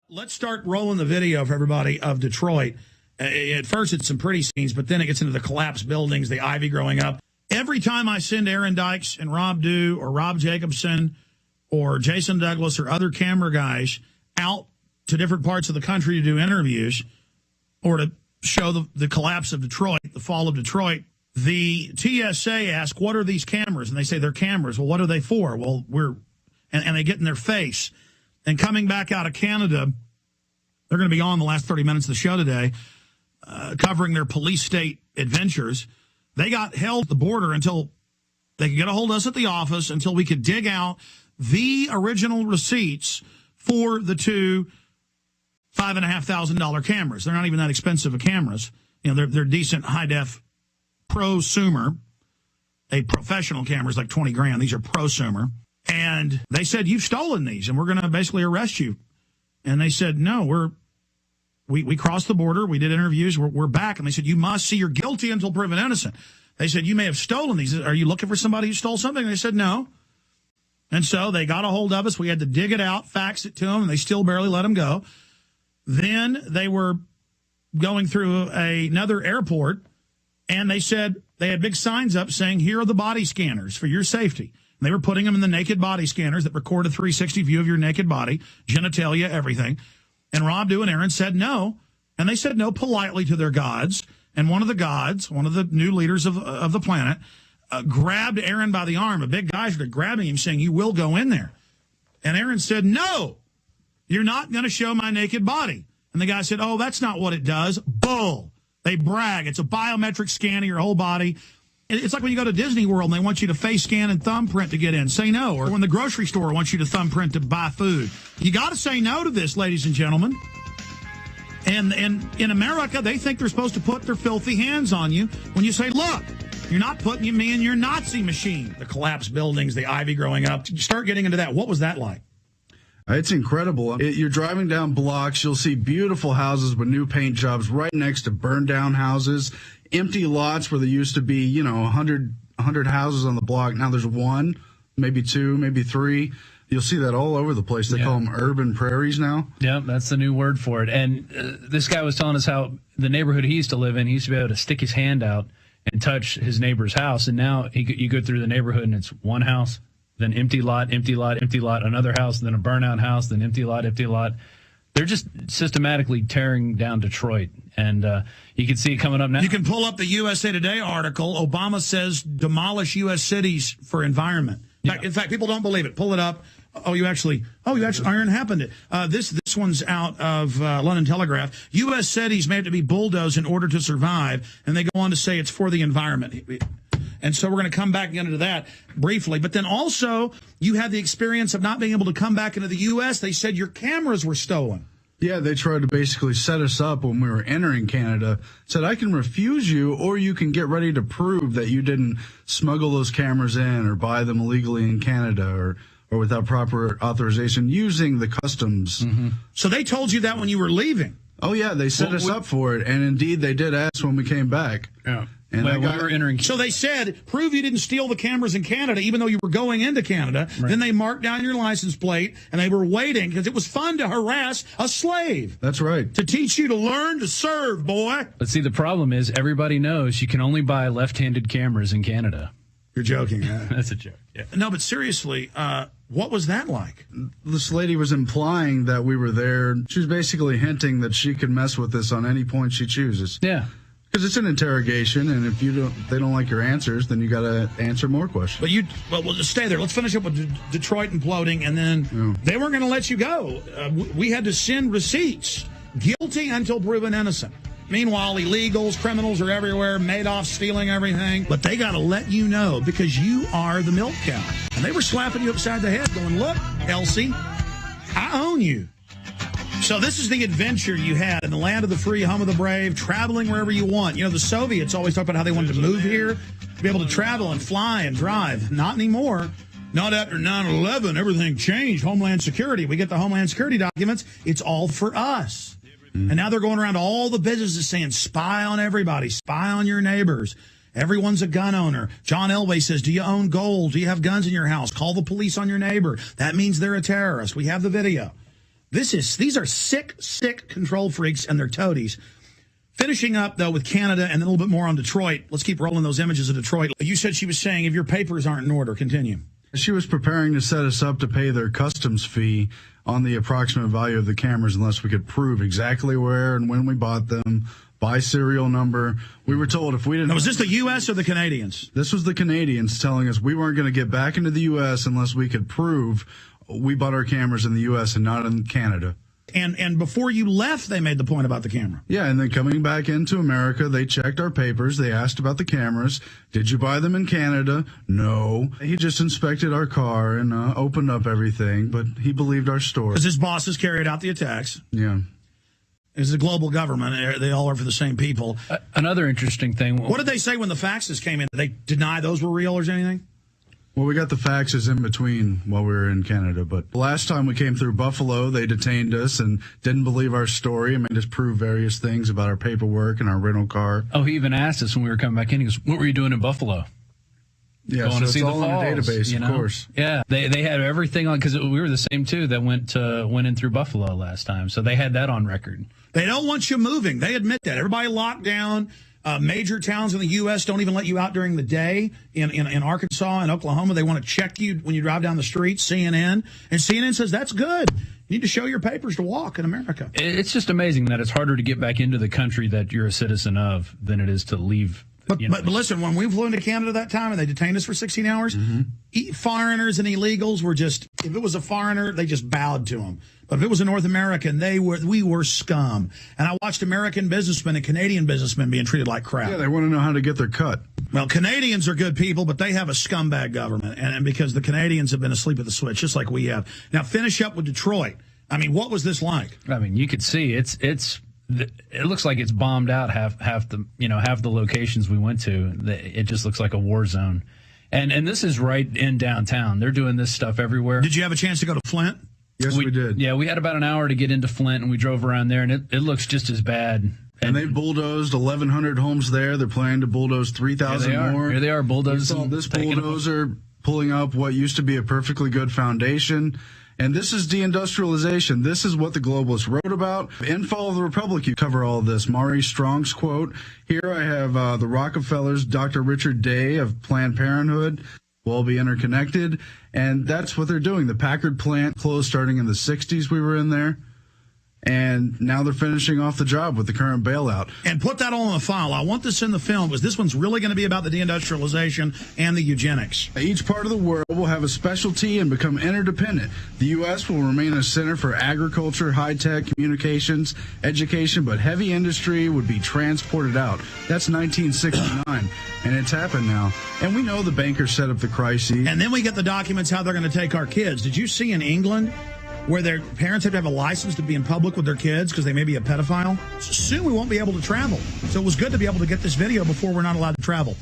Let's start rolling the video for everybody of Detroit. At first, it's some pretty scenes, but then it gets into the collapsed buildings, the ivy growing up. Every time I send Aaron Dykes and Rob Dew or Rob Jacobson or Jason Douglas or other camera guys out to different parts of the country to do interviews or to show the collapse of Detroit, the fall of Detroit, the TSA asks, what are these cameras? And they say they're cameras. Well, what are they for? Well, and they get in their face. And coming back out of Canada, they're going to be on the last 30 minutes of the show today, covering their police state adventures. They got held at the border until they could get a hold of us at the office, until we could dig out the original receipts for the two $5,500 cameras. They're not even that expensive of cameras. You know, they're decent high-def prosumer. A professional camera is like 20 grand. These are prosumer. And they said, you've stolen these, and we're going to basically arrest you. And they said, no, we crossed the border. We did interviews. We're back. And they said, you must see you're guilty until proven innocent. They said, you may have stolen these. Are you looking for somebody who stole something? And they said, no. And so they got a hold of us. We had to dig it out, fax it to them, and they still barely let them go. Then they were going through another airport, and they said they had big signs up saying, here are the body scanners for your safety. And they were putting them in the naked body scanners that record a 360 view of your naked body, genitalia, everything. And Rob Dew and Aaron said no. And they said no politely to their gods. And one of the gods, one of the new leaders of the planet, grabbed Aaron by the arm. A big guy started grabbing him, saying, you will go in there. And Aaron said, no, you're not going to show my naked body. And the guy said, oh, that's not what it does. Bull. They brag. It's a biometric scan of your whole body. It's like when you go to Disney World and they want you to face scan and thumbprint to get in. Say no. Or when the grocery store wants you to thumbprint to buy food. You got to say no to this, ladies and gentlemen. And in America, they think they're supposed to put their filthy hands on you when you say, look, you're not putting me in your Nazi machine. The collapsed buildings, the ivy growing up. Start getting into that. What was that like? It's incredible. You're driving down blocks. You'll see beautiful houses with new paint jobs right next to burned down houses. Empty lots where there used to be, 100 houses on the block. Now there's one, maybe two, maybe three. You'll see that all over the place. They call them urban prairies now. Yeah, that's the new word for it. And this guy was telling us how the neighborhood he used to live in, he used to be able to stick his hand out and touch his neighbor's house. And now you go through the neighborhood and it's one house, then empty lot, empty lot, empty lot, another house, then a burnout house, then empty lot, empty lot. They're just systematically tearing down Detroit, and you can see it coming up now. You can pull up the USA Today article. Obama says demolish U.S. cities for environment. In fact, people don't believe it. Pull it up. Iron happened it. This one's out of London Telegraph. U.S. cities may have to be bulldozed in order to survive, and they go on to say it's for the environment. And so we're going to come back into that briefly. But then also, you had the experience of not being able to come back into the U.S. They said your cameras were stolen. Yeah, they tried to basically set us up when we were entering Canada. Said, I can refuse you, or you can get ready to prove that you didn't smuggle those cameras in or buy them illegally in Canada or without proper authorization using the customs. Mm-hmm. So they told you that when you were leaving? Oh, yeah, they set us up for it. And indeed, they did ask when we came back. Yeah. And we were entering. So they said, prove you didn't steal the cameras in Canada, even though you were going into Canada. Right. Then they marked down your license plate, and they were waiting because it was fun to harass a slave. That's right. To teach you to learn to serve, boy. But see, the problem is everybody knows you can only buy left-handed cameras in Canada. You're joking, huh? That's a joke. Yeah. No, but seriously, what was that like? This lady was implying that we were there. She was basically hinting that she could mess with us on any point she chooses. Yeah. Because it's an interrogation, and if they don't like your answers, then you got to answer more questions. But we'll just stay there. Let's finish up with Detroit imploding, and then they weren't going to let you go. We had to send receipts, guilty until proven innocent. Meanwhile, illegals, criminals are everywhere, Madoff stealing everything. But they got to let you know because you are the milk cow. And they were slapping you upside the head going, look, Elsie, I own you. So this is the adventure you had in the land of the free, home of the brave, traveling wherever you want. You know, the Soviets always talked about how they wanted to move here, to be able to travel and fly and drive. Not anymore. Not after 9/11. Everything changed. Homeland Security. We get the Homeland Security documents. It's all for us. And now they're going around to all the businesses saying, spy on everybody, spy on your neighbors. Everyone's a gun owner. John Elway says, do you own gold? Do you have guns in your house? Call the police on your neighbor. That means they're a terrorist. We have the video. These are sick control freaks and their toadies. Finishing up, though, with Canada and then a little bit more on Detroit. Let's keep rolling those images of Detroit. You said she was saying if your papers aren't in order, continue. She was preparing to set us up to pay their customs fee on the approximate value of the cameras unless we could prove exactly where and when we bought them, by serial number. We were told if we didn't... Now, was this the U.S. or the Canadians? This was the Canadians telling us we weren't going to get back into the U.S. unless we could prove we bought our cameras in the U.S. and not in Canada. And before you left, they made the point about the camera. Yeah, and then coming back into America, they checked our papers. They asked about the cameras. Did you buy them in Canada? No. He just inspected our car and opened up everything, but he believed our story. Because his bosses carried out the attacks. Yeah. It's a global government. They all are for the same people. Another interesting thing. What did they say when the faxes came in? Did they deny those were real or anything? Well, we got the faxes in between while we were in Canada, but the last time we came through Buffalo, they detained us and didn't believe our story and made us prove various things about our paperwork and our rental car. Oh, he even asked us when we were coming back in, he goes, what were you doing in Buffalo? Yeah, Going so to it's see all the in a falls, database, you know? of course. Yeah, they had everything on, because we were the same, too, that went in through Buffalo last time, so they had that on record. They don't want you moving. They admit that. Everybody locked down. Major towns in the U.S. don't even let you out during the day. In Arkansas and Oklahoma, they want to check you when you drive down the street, CNN. And CNN says that's good. You need to show your papers to walk in America. It's just amazing that it's harder to get back into the country that you're a citizen of than it is to leave. But listen, when we flew into Canada that time and they detained us for 16 hours, foreigners and illegals were just, if it was a foreigner, they just bowed to them. But if it was a North American, we were scum. And I watched American businessmen and Canadian businessmen being treated like crap. Yeah, they want to know how to get their cut. Well, Canadians are good people, but they have a scumbag government. And because the Canadians have been asleep at the switch, just like we have. Now, finish up with Detroit. I mean, what was this like? I mean, you could see it looks like it's bombed out half the locations we went to. It just looks like a war zone. And this is right in downtown. They're doing this stuff everywhere. Did you have a chance to go to Flint? Yes, we did. Yeah, we had about an hour to get into Flint, and we drove around there, and it looks just as bad. And they bulldozed 1,100 homes there. They're planning to bulldoze 3,000 more. Here they are, bulldozing. We saw this bulldozer pulling up what used to be a perfectly good foundation. And this is deindustrialization. This is what the globalists wrote about. In Fall of the Republic, you cover all of this. Maurice Strong's quote. Here I have the Rockefellers, Dr. Richard Day of Planned Parenthood. We'll all be interconnected. And that's what they're doing. The Packard plant closed starting in the 60s. We were in there. And now they're finishing off the job with the current bailout. And put that all in the file. I want this in the film because this one's really going to be about the deindustrialization and the eugenics. Each part of the world will have a specialty and become interdependent. The U.S. will remain a center for agriculture, high-tech, communications, education, but heavy industry would be transported out. That's 1969, and it's happened now. And we know the bankers set up the crisis. And then we get the documents how they're going to take our kids. Did you see in England where their parents have to have a license to be in public with their kids because they may be a pedophile? Soon we won't be able to travel. So it was good to be able to get this video before we're not allowed to travel.